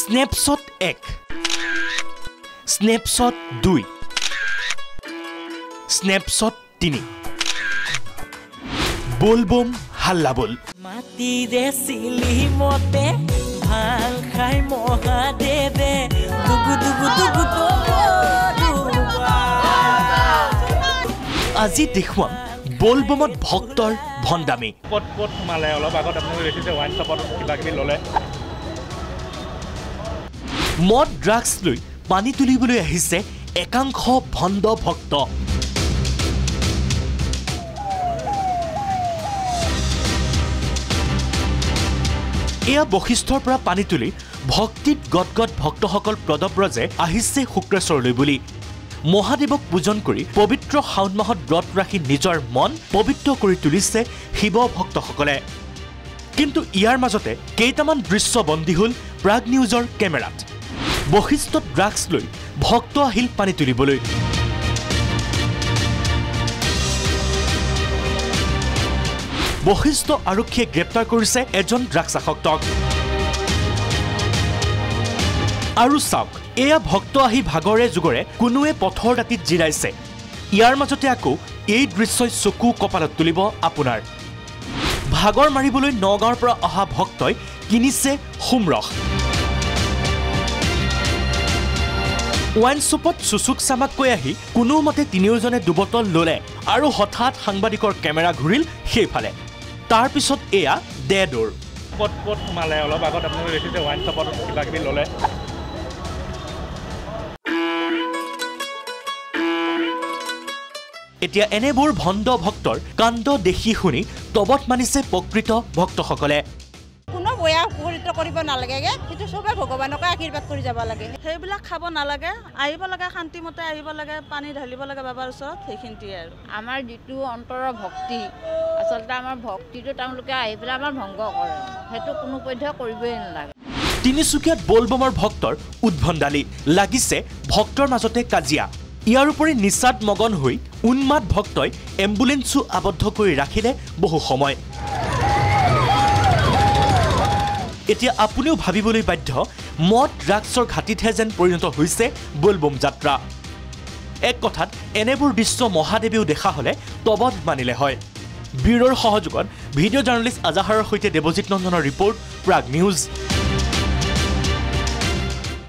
snapshot 1 snapshot 2 snapshot 3 बोलबम हल्ला बोल माटी रे सिली मोते भाल खाई महादेवे दुगु दुगु दुगु दुगु আজি দেখুৱাম बोलबमत भक्तर भण्डामी पट पट माले অলপ আগত আপুনি দেখিছে ওয়াইন শপত কিবা কিবি ললে মদ ড্ৰাগছ লৈ পানী তুলিবলৈ আহিছে একাংশ ভণ্ড ভক্ত এয়া বশিষ্ঠৰ পৰা পানী তুলি ভক্তিত গদগদ ভক্তসকল পদব্ৰজে আহিছে শুক্ৰেশ্বৰলৈ বুলি মহাদেৱক পূজন কৰি পবিত্ৰ শাওণ মাহত ব্ৰত ৰাখি নিজৰ মন পবিত্ৰ কৰি তুলিছে শিৱ ভক্তসকলে কিন্তু ইয়াৰ মাজতে কেইটামান দৃশ্য বন্দী হ'ল প্ৰাগ নিউজৰ কেমেৰাত বশিষ্ঠত ড্ৰাগছ লৈ ভক্ত আহিল পানী তুলিবলৈ বশিষ্ঠ আৰক্ষীয়ে গ্ৰেপ্তাৰ কৰিছে এজন ড্ৰাগছ আসক্তক আৰু চাওক এয়া ভক্ত আহি ভাগৰে যুগৰে কোনোৱে পথৰ দাঁতিত জিৰাইছে ইয়াৰ মাজতে আকৌ এই দৃশ্যই চকু কপালত তুলিব আপোনাৰ ভাগৰ মাৰিবলৈ নগাঁৱৰ পৰা অহা ভক্তই কিনিছে হোমৰস ওয়াইন শ্বপত সুচুক চামাককৈ আহি কোনোমতে তিনিওজনে দুবটল ললে আৰু হঠাৎ সাংবাদিকৰ কেমেৰা ঘূৰিল সেইফালে তাৰ পিছত এয়া ডেডৰ পট পট মালে অলপ আগত আপুনি দেখিছে ওয়াইন শপত কিবা কিবি ললে এতিয়া এনেবোৰ ভণ্ড ভক্তৰ কাণ্ড দেখি শুনি তবত মানিছে প্ৰকৃত ভক্তসকলে কোনো বয়া পবিত্ৰ কৰিব নালাগে কিন্তু সবে ভগৱানক আশীৰ্বাদ কৰি যাব লাগে সেইবিলাক খাব নালাগে আহিব লাগে শান্তিমতে আহিব লাগে পানী ঢালিব লাগে বাবাৰ ওচৰত সেইখিনিয়ে আৰু আমাৰ যিটো অন্তৰৰ ভক্তি আচলতে আমাৰ ভক্তিটো তেওঁলোকে আহি পেলাই আমাৰ ভংগ কৰে সেইটো কোনো পধ্যে কৰিবই নালাগে তিনিচুকীয়াত বলবমৰ ভক্তৰ উদ্ভণ্ডালি লাগিছে ভক্তৰ মাজতে কাজিয়া ইয়াৰ উপৰি নিচাত মগন হৈ উন্মাদ ভক্তই এম্বুলেন্সো আবদ্ধ কৰি ৰাখিলে বহু সময় এতিয়া আপুনিও ভাবিবলৈ বাধ্য মদ ড্ৰাগছৰ ঘাটিতহে যেন পৰিণত হৈছে বলবম যাত্ৰা এক কথাত এনেবোৰ দৃশ্য মহাদেৱেও দেখা হলে তবত মানিলে হয় ব্যুৰোৰ সহযোগত ভিডিঅ' জাৰ্নেলিষ্ট আজাহাৰৰ সৈতে দেৱজিৎ নন্দনৰ ৰিপৰ্ট প্ৰাগ নিউজ